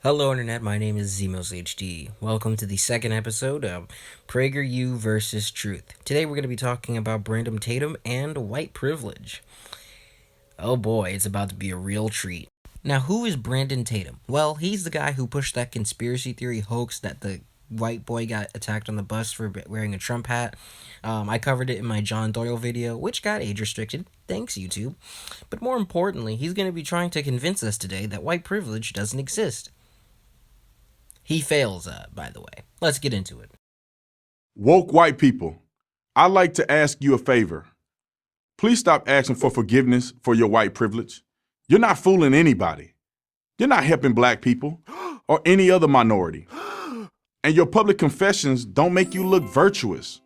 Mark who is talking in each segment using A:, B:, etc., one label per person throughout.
A: Hello, Internet. My name is ZemosHD. Welcome to the second episode of PragerU versus Truth. Today, we're going to be talking about Brandon Tatum and white privilege. Oh boy, it's about to be a real treat. Now, who is Brandon Tatum? Well, he's the guy who pushed that conspiracy theory hoax that the white boy got attacked on the bus for wearing a Trump hat. I covered it in my John Doyle video, which got age restricted. Thanks, YouTube. But more importantly, he's going to be trying to convince us today that white privilege doesn't exist. He fails, by the way. Let's get into it.
B: Woke white people, I'd like to ask you a favor. Please stop asking for forgiveness for your white privilege. You're not fooling anybody. You're not helping black people or any other minority. And your public confessions don't make you look virtuous.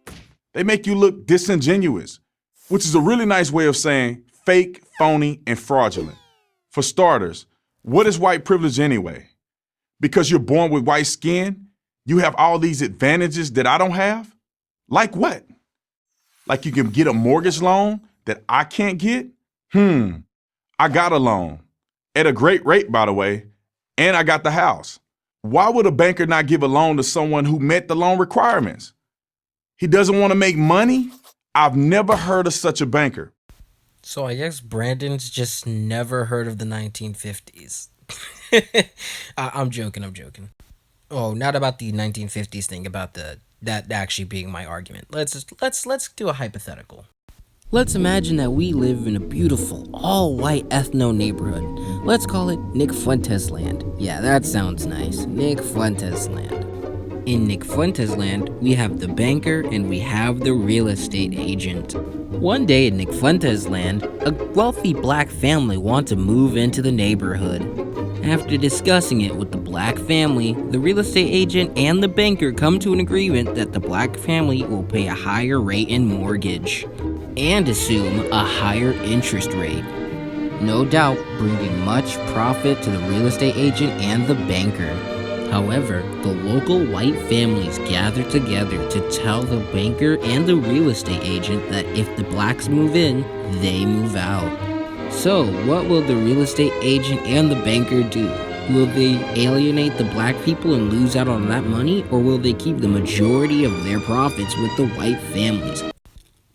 B: They make you look disingenuous, which is a really nice way of saying fake, phony, and fraudulent. For starters, what is white privilege anyway? Because you're born with white skin, you have all these advantages that I don't have? Like what? Like you can get a mortgage loan that I can't get? I got a loan. At a great rate, by the way, and I got the house. Why would a banker not give a loan to someone who met the loan requirements? He doesn't want to make money? I've never heard of such a banker.
A: So I guess Brandon's just never heard of the 1950s. I'm joking. Oh, not about the 1950s thing, about that actually being my argument. Let's do a hypothetical. Let's imagine that we live in a beautiful, all-white ethno neighborhood. Let's call it Nick Fuentes land. Yeah, that sounds nice. Nick Fuentes land. In Nick Fuentes land, we have the banker and we have the real estate agent. One day in Nick Fuentes land, a wealthy black family wants to move into the neighborhood. After discussing it with the black family, the real estate agent and the banker come to an agreement that the black family will pay a higher rate in mortgage and assume a higher interest rate. No doubt bringing much profit to the real estate agent and the banker. However, the local white families gather together to tell the banker and the real estate agent that if the blacks move in, they move out. So, what will the real estate agent and the banker do? Will they alienate the black people and lose out on that money, or will they keep the majority of their profits with the white families?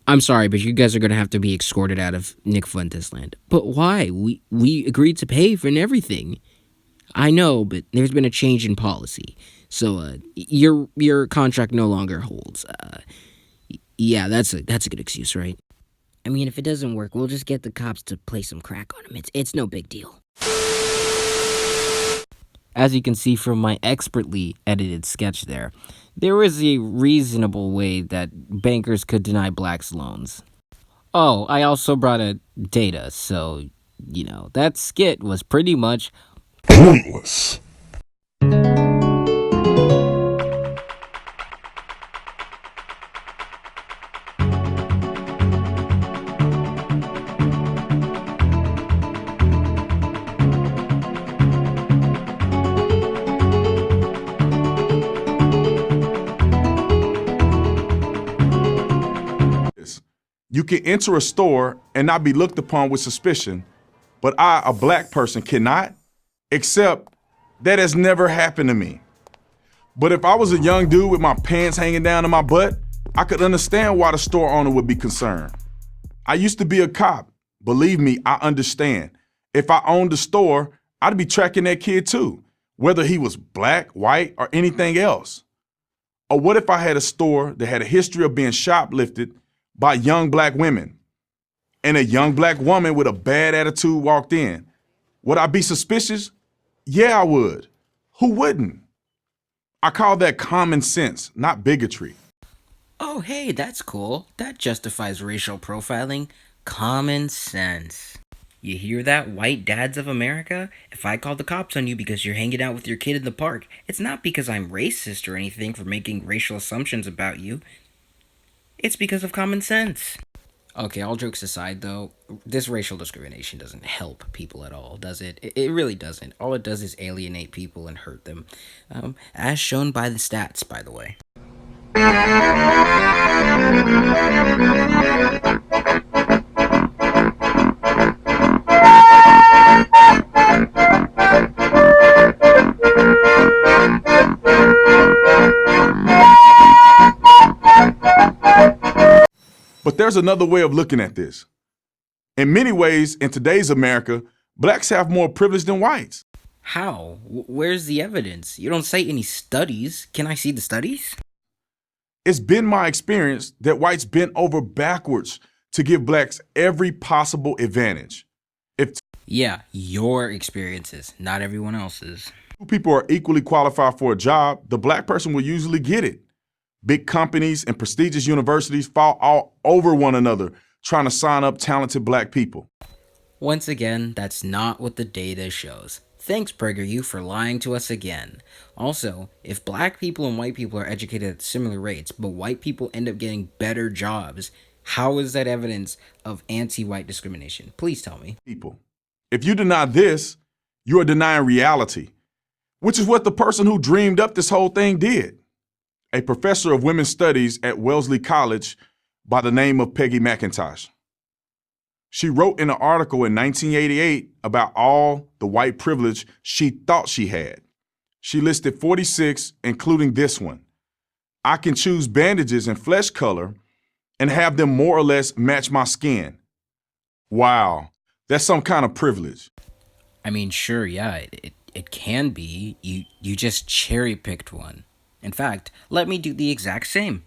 A: I'm sorry, but you guys are going to have to be escorted out of Nick Fuentes land. But why? We agreed to pay for everything. I know, but there's been a change in policy. So, your contract no longer holds. Yeah, that's a good excuse, right? I mean, if it doesn't work, we'll just get the cops to play some crack on him. It's no big deal. As you can see from my expertly edited sketch there is a reasonable way that bankers could deny blacks loans. Oh, I also brought a data, so, that skit was pretty much
C: pointless.
B: You can enter a store and not be looked upon with suspicion, but I, a black person, cannot, except that has never happened to me. But if I was a young dude with my pants hanging down to my butt, I could understand why the store owner would be concerned. I used to be a cop. Believe me, I understand. If I owned a store, I'd be tracking that kid too, whether he was black, white, or anything else. Or what if I had a store that had a history of being shoplifted by young black women, and a young black woman with a bad attitude walked in? Would I be suspicious? Yeah, I would. Who wouldn't? I call that common sense, not bigotry.
A: Oh, hey, that's cool. That justifies racial profiling. Common sense. You hear that, white dads of America? If I call the cops on you because you're hanging out with your kid in the park, it's not because I'm racist or anything for making racial assumptions about you. It's because of common sense. Okay, all jokes aside, though, this racial discrimination doesn't help people at all, does it? It really doesn't. All it does is alienate people and hurt them. As shown by the stats, by the way.
B: there's another way of looking at this. In many ways, in today's America, blacks have more privilege than whites.
A: How? Where's the evidence? You don't cite any studies. Can I see the studies?
B: It's been my experience that whites bent over backwards to give blacks every possible advantage. If
A: Yeah, your experiences, not everyone else's.
B: two people are equally qualified for a job, the black person will usually get it. Big companies and prestigious universities fall all over one another trying to sign up talented black people.
A: Once again, that's not what the data shows. Thanks, PragerU, for lying to us again. Also, if black people and white people are educated at similar rates, but white people end up getting better jobs, how is that evidence of anti-white discrimination? Please tell me.
B: People. If you deny this, you are denying reality, which is what the person who dreamed up this whole thing did. A professor of women's studies at Wellesley College by the name of Peggy McIntosh. She wrote in an article in 1988 about all the white privilege she thought she had. She listed 46, including this one. I can choose bandages and flesh color and have them more or less match my skin. Wow, that's some kind of privilege.
A: I mean, sure, yeah, it can be. You just cherry-picked one. In fact, let me do the exact same.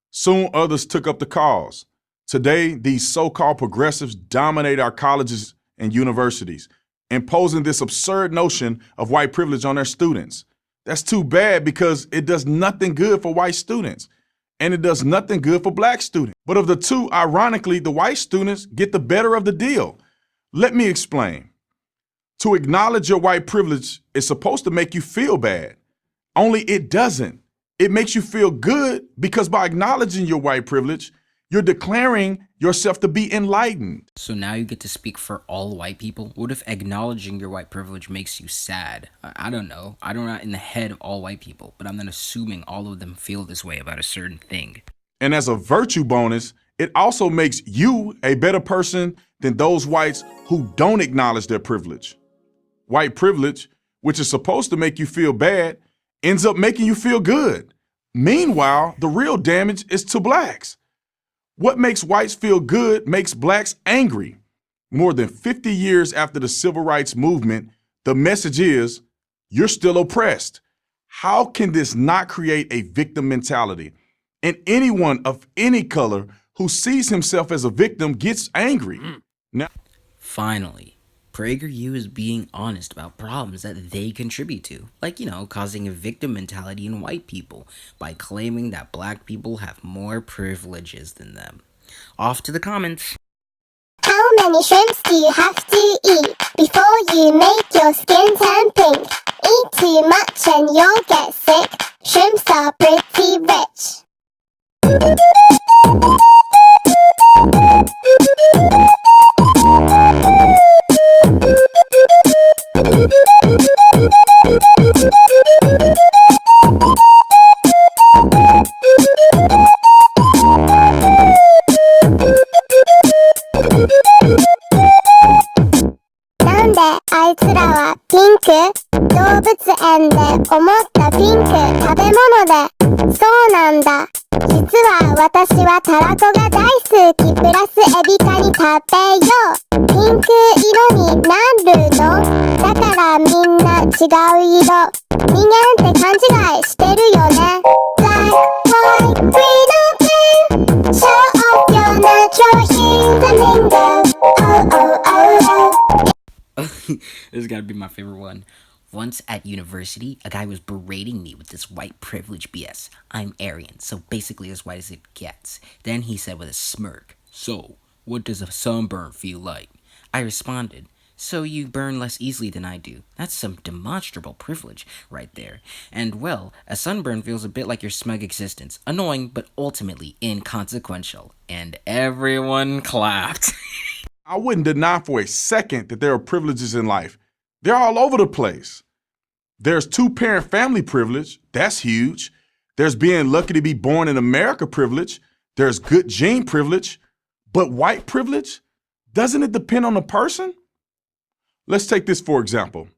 B: Soon others took up the cause. Today, these so-called progressives dominate our colleges and universities, imposing this absurd notion of white privilege on their students. That's too bad because it does nothing good for white students, and it does nothing good for black students. But of the two, ironically, the white students get the better of the deal. Let me explain. To acknowledge your white privilege is supposed to make you feel bad. Only it doesn't. It makes you feel good because by acknowledging your white privilege, you're declaring yourself to be enlightened.
A: So now you get to speak for all white people? What if acknowledging your white privilege makes you sad? I don't know. I'm not in the head of all white people, but I'm not assuming all of them feel this way about a certain thing.
B: And as a virtue bonus, it also makes you a better person than those whites who don't acknowledge their privilege. White privilege, which is supposed to make you feel bad, ends up making you feel good. Meanwhile, the real damage is to blacks. What makes whites feel good makes blacks angry. More than 50 years after the civil rights movement, the message is, you're still oppressed. How can this not create a victim mentality? And anyone of any color who sees himself as a victim gets angry. Now,
A: Finally, PragerU is being honest about problems that they contribute to, like, causing a victim mentality in white people by claiming that black people have more privileges than them. Off to the comments.
C: How many shrimps do you have to eat before you make your skin turn pink? Eat too much and you'll get sick. Shrimps are pretty rich.なんであいつらはピンク？動物園で思ったピンク食べ物で。そうなんだ。実は私はたらこが大好きプラスエビカニ食べよう。ピンク色になるの？だからみんな違う色。人間って勘違いしてるよね。Black, white, green or blue. Show off your natural hues and lingo. Oh, oh, oh, oh.
A: This has got to be my favorite one. Once at university, a guy was berating me with this white privilege BS. I'm Aryan, so basically as white as it gets. Then he said with a smirk, "So, what does a sunburn feel like?" I responded, "So you burn less easily than I do." That's some demonstrable privilege right there. And well, a sunburn feels a bit like your smug existence. Annoying, but ultimately inconsequential. And everyone clapped.
B: I wouldn't deny for a second that there are privileges in life. They're all over the place. There's two-parent family privilege. That's huge. There's being lucky to be born in America privilege. There's good gene privilege. But white privilege? Doesn't it depend on the person? Let's take this for example.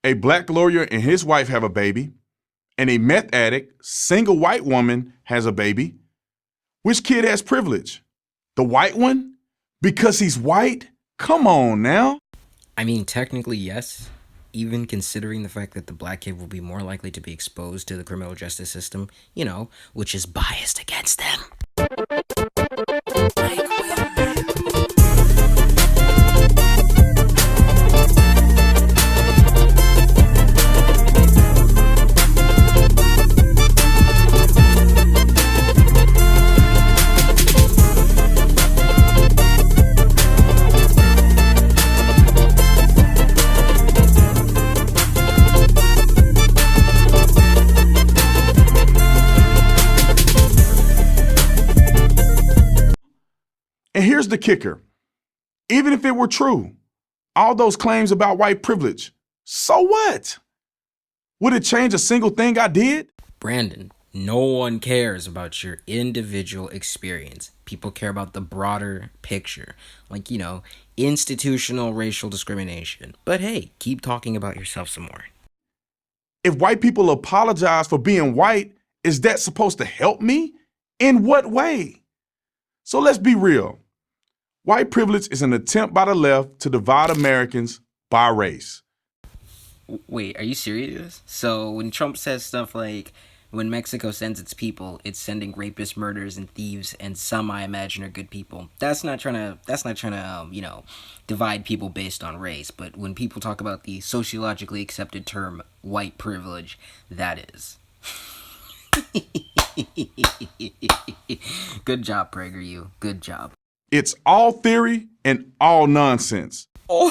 B: A black lawyer and his wife have a baby. and a meth addict, single white woman has a baby, which kid has privilege? The white one? Because he's white? Come on now.
A: I mean, technically, yes. Even considering the fact that the black kid will be more likely to be exposed to the criminal justice system, which is biased against them.
B: And here's the kicker. Even if it were true, all those claims about white privilege, so what? Would it change a single thing I did?
A: Brandon, no one cares about your individual experience. People care about the broader picture, like, institutional racial discrimination. But hey, keep talking about yourself some more.
B: If white people apologize for being white, is that supposed to help me? In what way? So let's be real. White privilege is an attempt by the left to divide Americans by race.
A: Wait, are you serious? So when Trump says stuff like, when Mexico sends its people, it's sending rapists, murderers, and thieves, and some I imagine are good people. That's not trying to divide people based on race. But when people talk about the sociologically accepted term white privilege, that is. Good job, PragerU. Good job.
B: It's all theory and all nonsense.
A: Oh,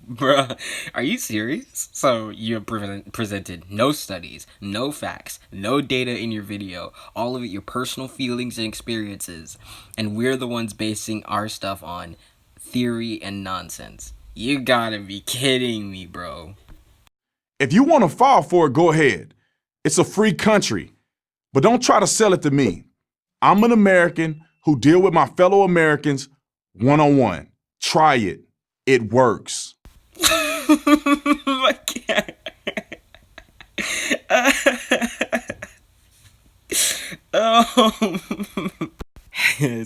A: bruh, are you serious? So you have presented no studies, no facts, no data in your video, all of it your personal feelings and experiences, and we're the ones basing our stuff on theory and nonsense. You gotta be kidding me, bro.
B: If you want to fall for it, go ahead. It's a free country. But don't try to sell it to me. I'm an American who deal with my fellow Americans one-on-one. Try it. It works.
A: I can't.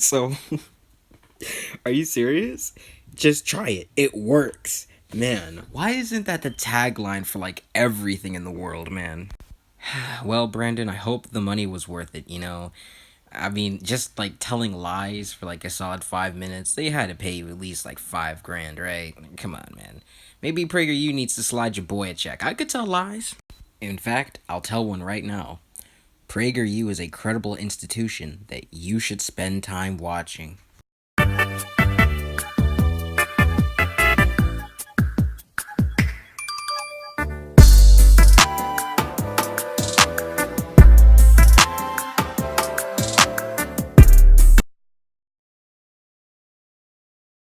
A: So, are you serious? Just try it. It works. Man, why isn't that the tagline for like everything in the world, man? Well, Brandon, I hope the money was worth it, I mean, just like telling lies for like a solid 5 minutes, they had to pay you at least like $5,000, right? Come on, man. Maybe PragerU needs to slide your boy a check. I could tell lies. In fact, I'll tell one right now. PragerU is a credible institution that you should spend time watching.